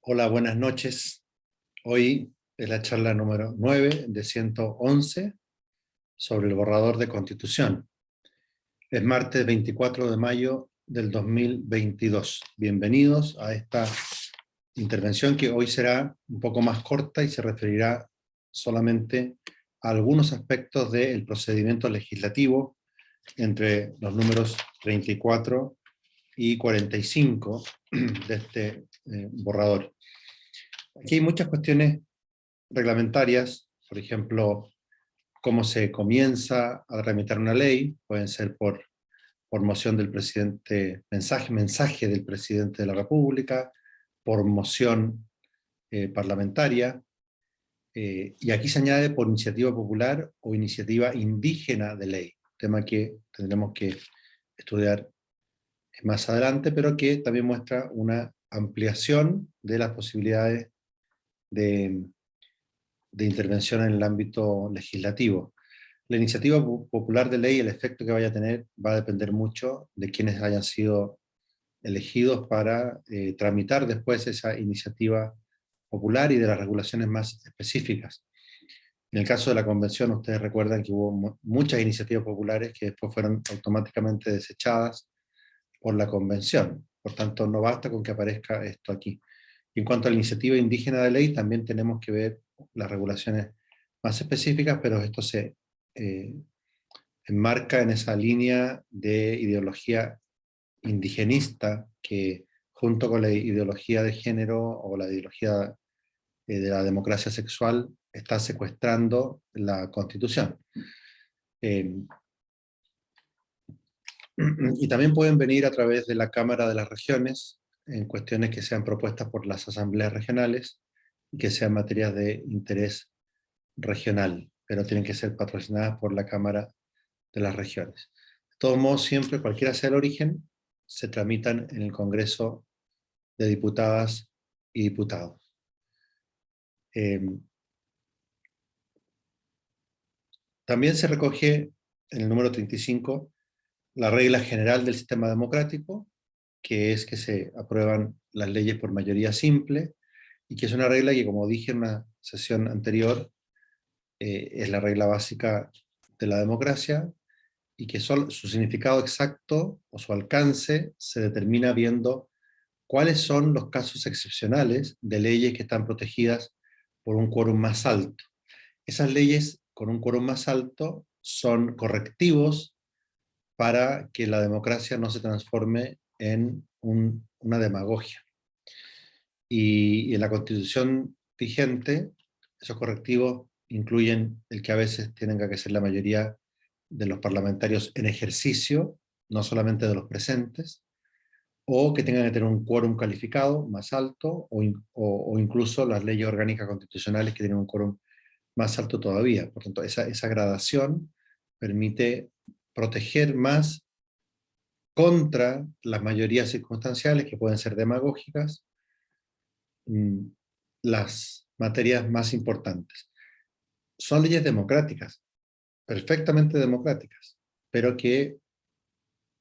Hola, buenas noches. Hoy es la charla número 9 de 111 sobre el borrador de Constitución. Es martes 24 de mayo del 2022. Bienvenidos a esta intervención que hoy será un poco más corta y se referirá solamente a algunos aspectos del procedimiento legislativo entre los números 34 y 45 de este borrador. Aquí hay muchas cuestiones reglamentarias, por ejemplo, cómo se comienza a tramitar una ley, pueden ser por moción del presidente, mensaje del presidente de la República, por moción parlamentaria, y aquí se añade por iniciativa popular o iniciativa indígena de ley, tema que tendremos que estudiar más adelante, pero que también muestra una ampliación de las posibilidades de intervención en el ámbito legislativo. La iniciativa popular de ley, el efecto que vaya a tener, va a depender mucho de quienes hayan sido elegidos para tramitar después esa iniciativa popular y de las regulaciones más específicas. En el caso de la convención, ustedes recuerdan que hubo muchas iniciativas populares que después fueron automáticamente desechadas por la convención. Por tanto, no basta con que aparezca esto aquí. Y en cuanto a la iniciativa indígena de ley, también tenemos que ver las regulaciones más específicas, pero esto se enmarca en esa línea de ideología indigenista que, junto con la ideología de género o la ideología de la democracia sexual, está secuestrando la Constitución. Y también pueden venir a través de la Cámara de las Regiones en cuestiones que sean propuestas por las asambleas regionales y que sean materias de interés regional, pero tienen que ser patrocinadas por la Cámara de las Regiones. De todos modos, siempre, cualquiera sea el origen, se tramitan en el Congreso de Diputadas y Diputados. También se recoge en el número 35 la regla general del sistema democrático, que es que se aprueban las leyes por mayoría simple, y que es una regla que, como dije en una sesión anterior, es la regla básica de la democracia, y que su significado exacto o su alcance se determina viendo cuáles son los casos excepcionales de leyes que están protegidas por un quórum más alto. Esas leyes con un quórum más alto son correctivos para que la democracia no se transforme en una demagogia. Y en la Constitución vigente, esos correctivos incluyen el que a veces tienen que ser la mayoría de los parlamentarios en ejercicio, no solamente de los presentes, o que tengan que tener un quórum calificado más alto, o incluso las leyes orgánicas constitucionales que tienen un quórum más alto todavía. Por tanto, esa gradación permite proteger más contra las mayorías circunstanciales, que pueden ser demagógicas, las materias más importantes. Son leyes democráticas, perfectamente democráticas, pero que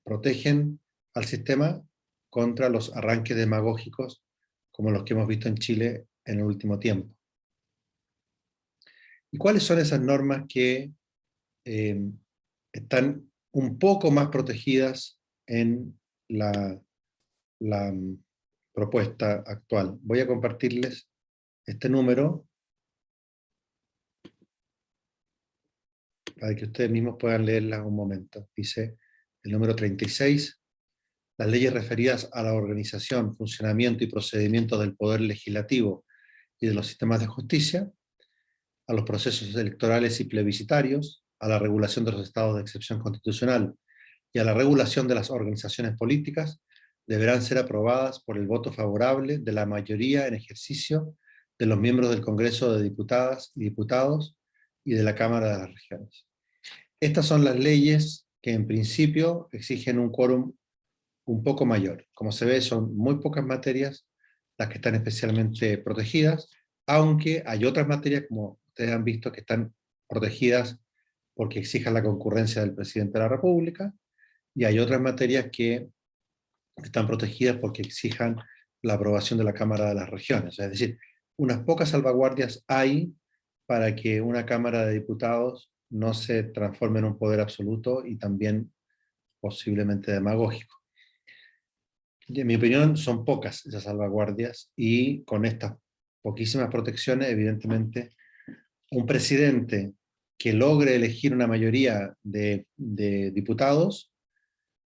protegen al sistema contra los arranques demagógicos como los que hemos visto en Chile en el último tiempo. ¿Y cuáles son esas normas que están un poco más protegidas en la propuesta actual? Voy a compartirles este número para que ustedes mismos puedan leerla un momento. Dice el número 36, las leyes referidas a la organización, funcionamiento y procedimiento del Poder Legislativo y de los sistemas de justicia, a los procesos electorales y plebiscitarios, a la regulación de los estados de excepción constitucional y a la regulación de las organizaciones políticas, deberán ser aprobadas por el voto favorable de la mayoría en ejercicio de los miembros del Congreso de Diputadas y Diputados y de la Cámara de las Regiones. Estas son las leyes que en principio exigen un quórum un poco mayor. Como se ve, son muy pocas materias las que están especialmente protegidas, aunque hay otras materias, como ustedes han visto, que están protegidas porque exijan la concurrencia del presidente de la República, y hay otras materias que están protegidas porque exijan la aprobación de la Cámara de las Regiones. Es decir, unas pocas salvaguardias hay para que una Cámara de Diputados no se transforme en un poder absoluto y también posiblemente demagógico. En mi opinión, son pocas esas salvaguardias, y con estas poquísimas protecciones, evidentemente, un presidente que logre elegir una mayoría de diputados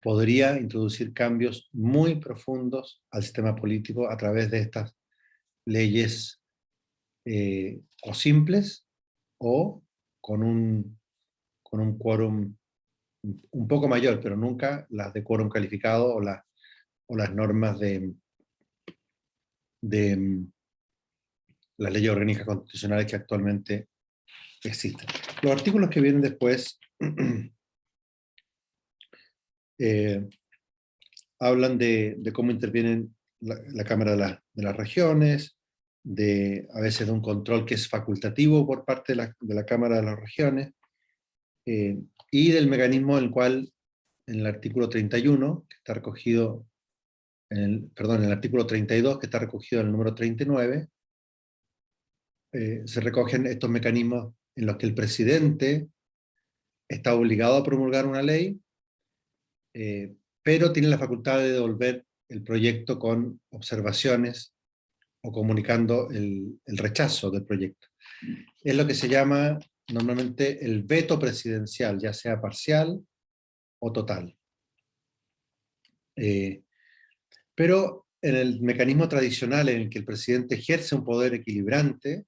podría introducir cambios muy profundos al sistema político a través de estas leyes o simples o con un quórum un poco mayor, pero nunca las de quórum calificado o las normas de las leyes orgánicas constitucionales que actualmente existen. Los artículos que vienen después hablan de cómo intervienen la Cámara de las Regiones, a veces de un control que es facultativo por parte de la Cámara de las Regiones, y del mecanismo en el cual, en el artículo 31, que está recogido, en el artículo 32, que está recogido en el número 39, se recogen estos mecanismos en los que el presidente está obligado a promulgar una ley, pero tiene la facultad de devolver el proyecto con observaciones o comunicando el rechazo del proyecto. Es lo que se llama normalmente el veto presidencial, ya sea parcial o total. Pero en el mecanismo tradicional en el que el presidente ejerce un poder equilibrante,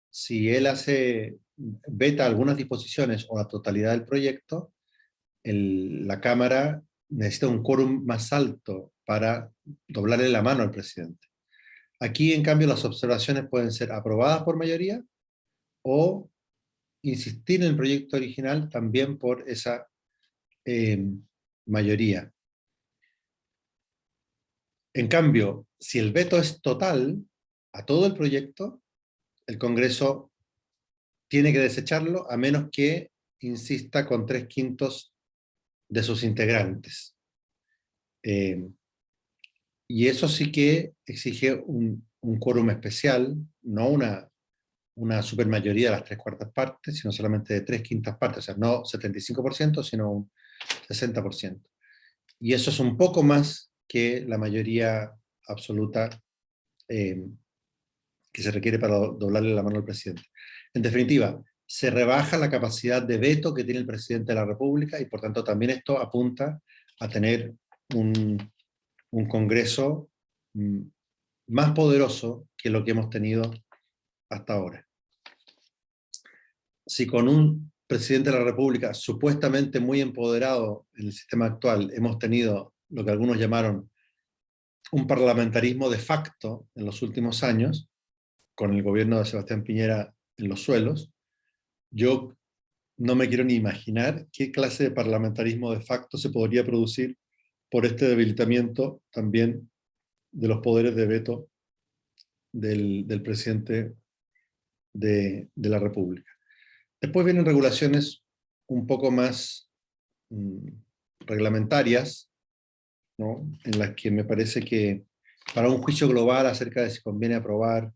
si él veta algunas disposiciones o la totalidad del proyecto, la Cámara necesita un quórum más alto para doblarle la mano al presidente. Aquí, en cambio, las observaciones pueden ser aprobadas por mayoría o insistir en el proyecto original también por esa mayoría. En cambio, si el veto es total a todo el proyecto, el Congreso tiene que desecharlo a menos que insista con 3/5 de sus integrantes. Y eso sí que exige un quórum especial, no una supermayoría de las 3/4 partes, sino solamente de 3/5 partes, o sea, no 75%, sino un 60%. Y eso es un poco más que la mayoría absoluta que se requiere para doblarle la mano al presidente. En definitiva, se rebaja la capacidad de veto que tiene el presidente de la República, y por tanto también esto apunta a tener un Congreso más poderoso que lo que hemos tenido hasta ahora. Si con un presidente de la República supuestamente muy empoderado en el sistema actual hemos tenido lo que algunos llamaron un parlamentarismo de facto en los últimos años, con el gobierno de Sebastián Piñera en los suelos, yo no me quiero ni imaginar qué clase de parlamentarismo de facto se podría producir por este debilitamiento también de los poderes de veto del presidente de la República. Después vienen regulaciones un poco más reglamentarias, ¿no? En las que me parece que para un juicio global acerca de si conviene aprobar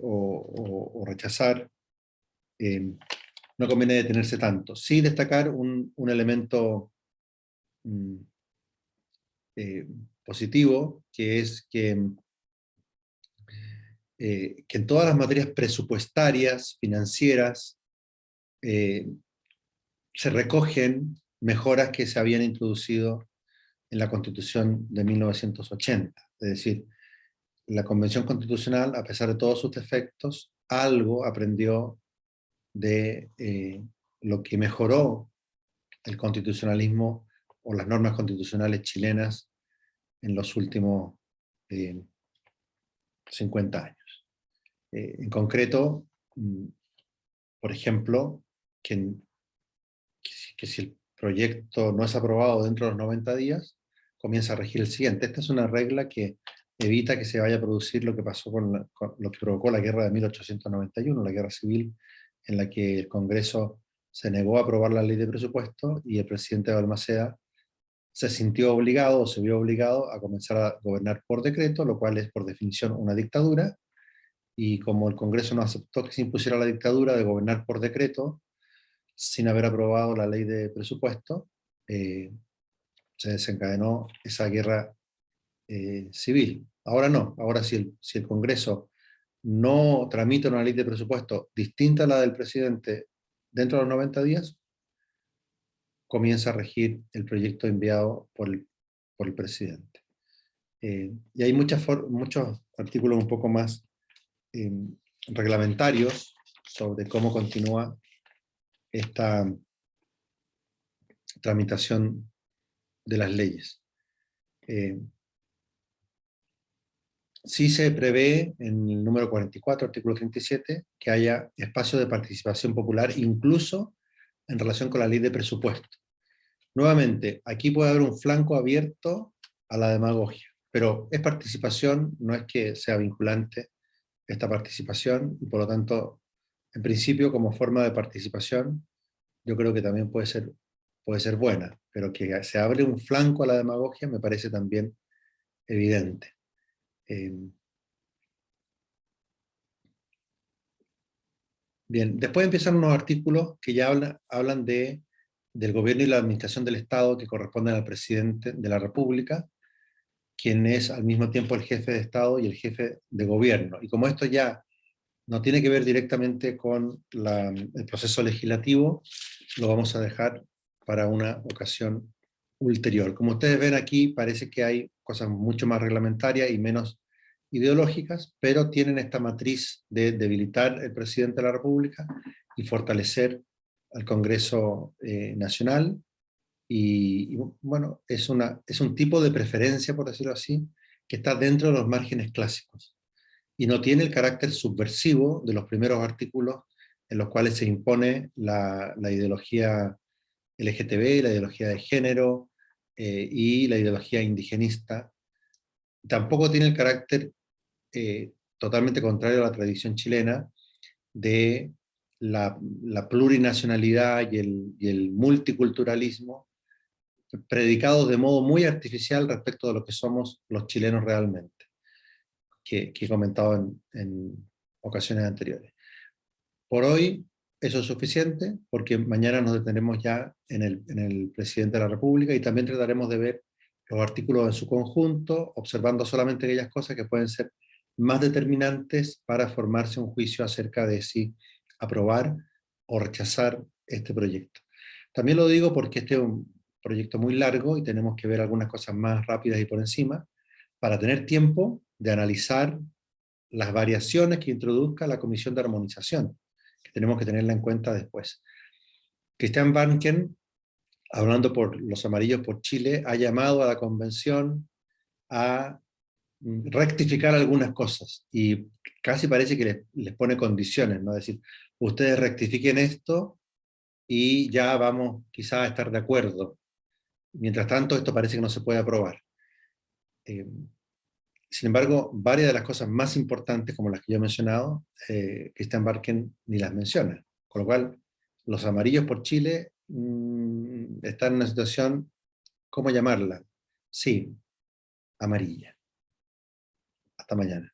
o rechazar, no conviene detenerse tanto. Sí destacar un elemento positivo, que es que en todas las materias presupuestarias, financieras, se recogen mejoras que se habían introducido en la Constitución de 1980. Es decir, la Convención Constitucional, a pesar de todos sus defectos, algo aprendió de lo que mejoró el constitucionalismo o las normas constitucionales chilenas en los últimos 50 años. En concreto, por ejemplo, que si el proyecto no es aprobado dentro de los 90 días, comienza a regir el siguiente. Esta es una regla que evita que se vaya a producir lo que pasó con lo que provocó la guerra de 1891, la guerra civil, en la que el Congreso se negó a aprobar la ley de presupuesto y el presidente Balmaceda se sintió obligado o se vio obligado a comenzar a gobernar por decreto, lo cual es por definición una dictadura, y como el Congreso no aceptó que se impusiera la dictadura de gobernar por decreto, sin haber aprobado la ley de presupuesto, se desencadenó esa guerra civil. Ahora no, ahora si el Congreso no tramita una ley de presupuesto distinta a la del presidente dentro de los 90 días, comienza a regir el proyecto enviado por el presidente. Y hay muchos artículos un poco más eh, reglamentarios sobre cómo continúa esta tramitación de las leyes. Sí se prevé en el número 44, artículo 37, que haya espacio de participación popular, incluso en relación con la ley de presupuesto. Nuevamente, aquí puede haber un flanco abierto a la demagogia, pero es participación, no es que sea vinculante esta participación, y por lo tanto, en principio, como forma de participación, yo creo que también puede ser buena, pero que se abre un flanco a la demagogia me parece también evidente. Bien, después empiezan unos artículos que ya hablan del gobierno y la administración del Estado que corresponden al presidente de la República, quien es al mismo tiempo el jefe de Estado y el jefe de gobierno. Y como esto ya no tiene que ver directamente con el proceso legislativo, lo vamos a dejar para una ocasión ulterior. Como ustedes ven aquí, parece que hay cosas mucho más reglamentarias y menos ideológicas, pero tienen esta matriz de debilitar el presidente de la República y fortalecer al Congreso Nacional. Y bueno, es un tipo de preferencia, por decirlo así, que está dentro de los márgenes clásicos y no tiene el carácter subversivo de los primeros artículos en los cuales se impone la ideología LGTB, la ideología de género y la ideología indigenista. Tampoco tiene el carácter totalmente contrario a la tradición chilena de la plurinacionalidad y el multiculturalismo, predicados de modo muy artificial respecto de lo que somos los chilenos realmente, que he comentado en ocasiones anteriores. Por hoy eso es suficiente, porque mañana nos detenemos ya en el presidente de la República y también trataremos de ver los artículos en su conjunto, observando solamente aquellas cosas que pueden ser más determinantes para formarse un juicio acerca de si aprobar o rechazar este proyecto. También lo digo porque este es un proyecto muy largo y tenemos que ver algunas cosas más rápidas y por encima, para tener tiempo de analizar las variaciones que introduzca la Comisión de Armonización, que tenemos que tenerla en cuenta después. Christian Barnken, hablando por los Amarillos por Chile, ha llamado a la convención a rectificar algunas cosas y casi parece que les pone condiciones, ¿no? Es decir, ustedes rectifiquen esto y ya vamos quizás a estar de acuerdo. Mientras tanto, esto parece que no se puede aprobar. Sin embargo, varias de las cosas más importantes, como las que yo he mencionado, Christian Barken ni las menciona. Con lo cual, los Amarillos por Chile están en una situación, ¿cómo llamarla? Sí, amarilla. Hasta mañana.